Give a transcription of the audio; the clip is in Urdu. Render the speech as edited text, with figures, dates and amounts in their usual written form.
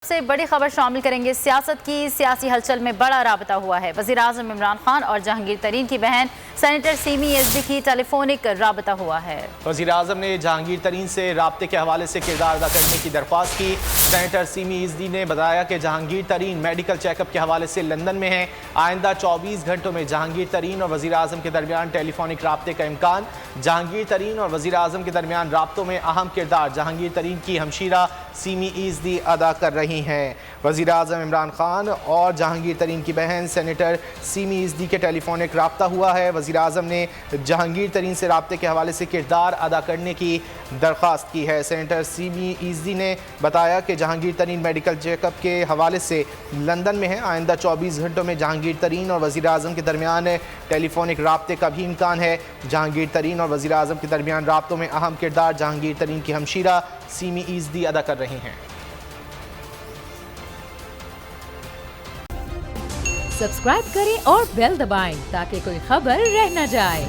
سے بڑی خبر شامل کریں گے۔ سیاست کی سیاسی ہلچل میں بڑا رابطہ ہوا ہے۔ وزیر اعظم عمران خان اور جہانگیر ترین کی بہن سینیٹر سیمی ایزدی کی ٹیلی فونک رابطہ ہوا ہے۔ وزیر اعظم نے جہانگیر ترین سے رابطے کے حوالے سے کردار ادا کرنے کی درخواست کی۔ سینیٹر سیمی ایزدی نے بتایا کہ جہانگیر ترین میڈیکل چیک اپ کے حوالے سے لندن میں ہیں۔ آئندہ 24 گھنٹوں میں جہانگیر ترین اور وزیر اعظم کے درمیان ٹیلی فونک رابطے کا امکان۔ جہانگیر ترین اور وزیر اعظم کے درمیان رابطوں میں اہم کردار جہانگیر ترین کی ہمشیرہ سیمی ایزدی ادا کر رہی ہیں۔ وزیر اعظم عمران خان اور جہانگیر ترین کی بہن سینیٹر سیمی ایزدی کے ٹیلی فونک رابطہ ہوا ہے۔ وزیر اعظم نے جہانگیر ترین سے رابطے کے حوالے سے کردار ادا کرنے کی درخواست کی ہے۔ سینیٹر سیمی ایزدی نے بتایا کہ جہانگیر ترین میڈیکل چیک اپ کے حوالے سے لندن میں ہیں۔ آئندہ 24 گھنٹوں میں جہانگیر ترین اور وزیر اعظم کے درمیان ٹیلی فونک رابطے کا بھی امکان ہے۔ جہانگیر ترین اور وزیر اعظم کے درمیان رابطوں میں اہم کردار جہانگیر ترین کی ہمشیرہ سیمی ایزدی ادا کر رہی ہیں۔ سبسکرائب کریں اور بیل دبائیں تاکہ کوئی خبر رہ نہ جائے۔